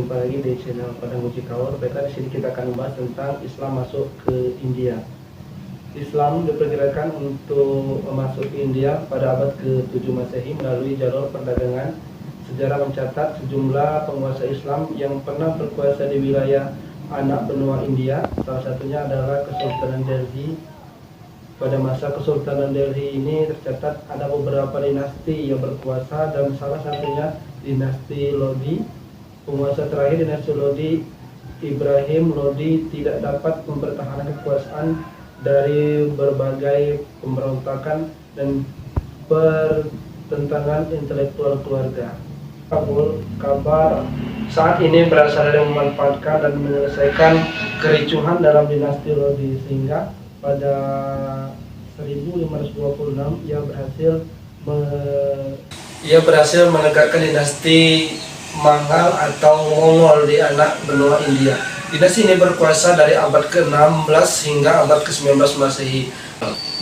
Jumpa lagi di channel Padang Uji Kaur. Baiklah, di sini kita akan membahas tentang Islam masuk ke India. Islam diperkirakan untuk masuk ke India pada abad ke-7 Masehi melalui jalur perdagangan. Sejarah mencatat sejumlah penguasa Islam yang pernah berkuasa di wilayah anak benua India. Salah satunya adalah Kesultanan Delhi. Pada masa Kesultanan Delhi ini tercatat ada beberapa dinasti yang berkuasa, dan salah satunya dinasti Lodi. Penguasa terakhir dinasti Lodi, Ibrahim Lodi, tidak dapat mempertahankan kekuasaan dari berbagai pemberontakan dan pertentangan intelektual keluarga. Kabul kabar saat ini berasal dari memanfaatkan dan menyelesaikan kericuhan dalam dinasti Lodi, sehingga pada 1526 ia berhasil menegakkan dinasti Mangal atau Mongol di anak benua India. Dinasti ini berkuasa dari abad ke-16 hingga abad ke-19 Masehi.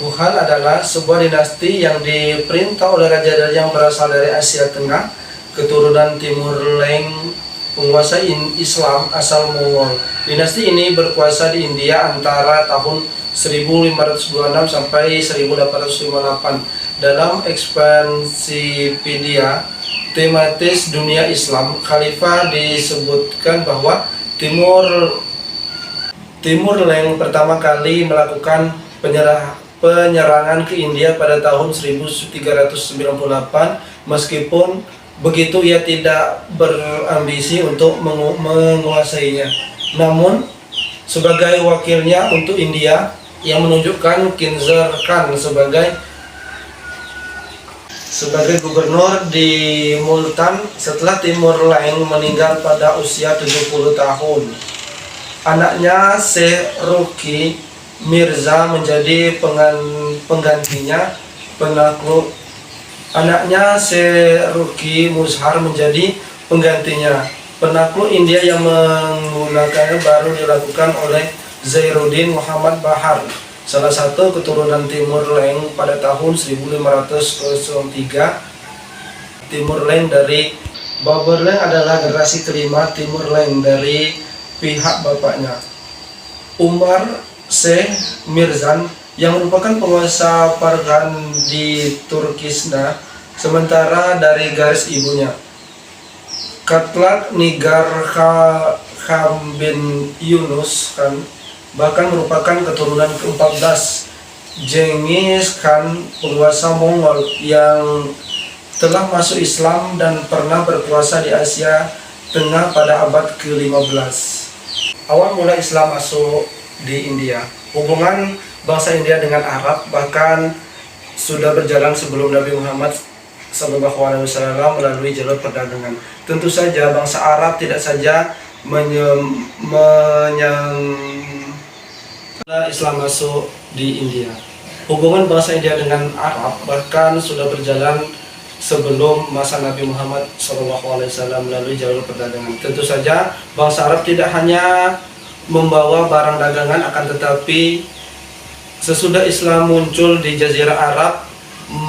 Mughal adalah sebuah dinasti yang diperintah oleh raja yang berasal dari Asia Tengah, keturunan Timur Leng, penguasa Islam asal Mongol. Dinasti ini berkuasa di India antara tahun 1526 sampai 1858. Dalam Expansipedia tematis dunia Islam, Khalifah disebutkan bahwa Timur Leng pertama kali melakukan penyerangan ke India pada tahun 1398. Meskipun begitu, ia tidak berambisi untuk menguasainya. Namun, sebagai wakilnya untuk India, yang menunjukkan Kinzer Khan sebagai gubernur di Multan setelah Timur Leng meninggal pada usia 70 tahun. Anaknya Syekh Ruqi Mirza menjadi penggantinya. Anaknya Syekh Ruqi Muzhar menjadi penggantinya. Penakluk India yang menggunakannya baru dilakukan oleh Zainuddin Muhammad Bahar, salah satu keturunan Timur Leng pada tahun 1503. Timur Leng dari Babur Leng adalah generasi kelima Timur Leng dari pihak bapaknya, Umar Syekh Mirzan, yang merupakan penguasa Pargan di Turkistan, sementara dari garis ibunya, Katlat Nigar Khan bin Yunus Khan, bahkan merupakan keturunan ke-14 Genghis Khan, penguasa Mongol yang telah masuk Islam dan pernah berkuasa di Asia Tengah pada abad ke-15. Awal mula Islam masuk di India. Hubungan bangsa India dengan Arab bahkan sudah berjalan sebelum Nabi Muhammad SAW melalui jalur perdagangan. Tentu saja bangsa Arab tidak saja Islam masuk di India. Hubungan bangsa India dengan Arab bahkan sudah berjalan sebelum masa Nabi Muhammad SAW melalui jalur perdagangan. Tentu saja bangsa Arab tidak hanya membawa barang dagangan, akan tetapi sesudah Islam muncul di Jazirah Arab,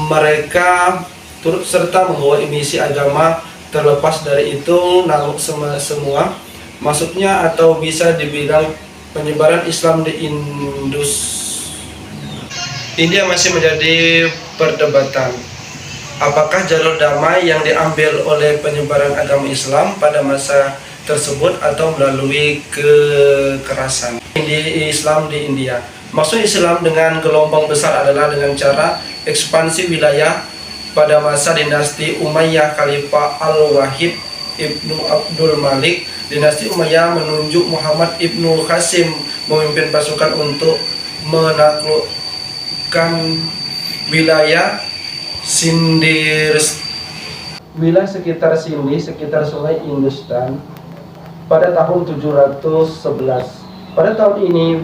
mereka turut serta membawa misi agama. Terlepas dari itu, semua maksudnya atau bisa dibilang penyebaran Islam di India masih menjadi perdebatan. Apakah jalur damai yang diambil oleh penyebaran agama Islam pada masa tersebut atau melalui kekerasan Islam di India? Maksud Islam dengan gelombang besar adalah dengan cara ekspansi wilayah. Pada masa dinasti Umayyah, Khalifah Al-Wahid Ibnu Abdul Malik, dinasti Umayyah menunjuk Muhammad Ibnu Qasim memimpin pasukan untuk menaklukkan wilayah Sindh, wilayah sekitar Sindh, sekitar sungai Hindustan pada tahun 711. Pada tahun ini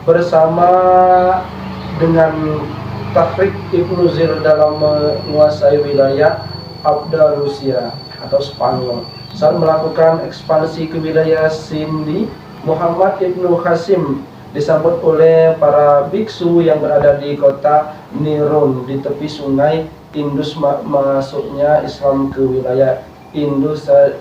bersama dengan Tahrik Ibnu Zir dalam menguasai wilayah Andalusia atau Spanyol. Saat melakukan ekspansi ke wilayah Sindh, Muhammad Ibnu Qasim disambut oleh para biksu yang berada di kota Nirun di tepi sungai Indus. Masuknya Islam ke wilayah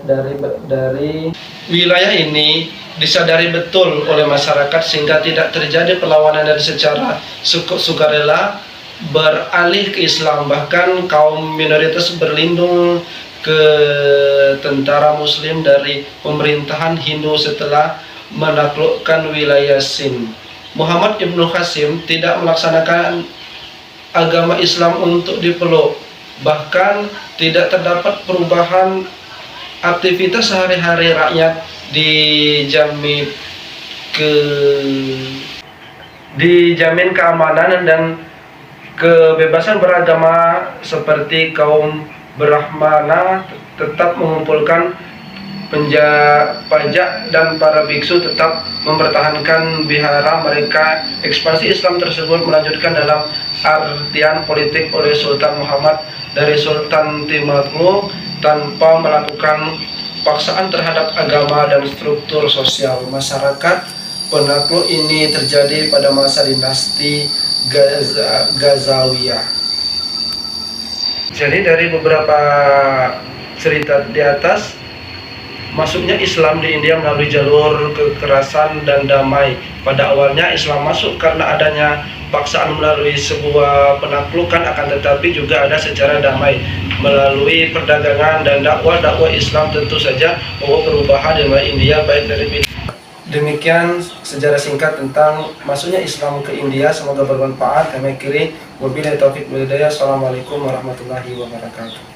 dari wilayah ini disadari betul oleh masyarakat sehingga tidak terjadi perlawanan dan secara sukarela beralih ke Islam. Bahkan kaum minoritas berlindung ke tentara Muslim dari pemerintahan Hindu setelah menaklukkan wilayah Sind. Muhammad Ibnu Qasim tidak melaksanakan agama Islam untuk dipeluk. Bahkan tidak terdapat perubahan aktivitas sehari-hari rakyat dijamin keamanan dan kebebasan beragama seperti kaum Brahmana tetap mengumpulkan pajak dan para biksu tetap mempertahankan vihara mereka. Ekspansi Islam tersebut melanjutkan dalam artian politik oleh Sultan Muhammad dari Sultan Timur tanpa melakukan paksaan terhadap agama dan struktur sosial masyarakat. Penakluk ini terjadi pada masa dinasti Ghazawiyah. Jadi dari beberapa cerita di atas, masuknya Islam di India melalui jalur kekerasan dan damai. Pada awalnya Islam masuk karena adanya paksaan melalui sebuah penaklukan, akan tetapi juga ada secara damai melalui perdagangan dan dakwah Islam tentu saja membawa perubahan di India baik dari bidang. Demikian sejarah singkat tentang masuknya Islam ke India. Semoga bermanfaat. Kami akhiri, wabillahi taufiq wal hidayah. Assalamualaikum warahmatullahi wabarakatuh.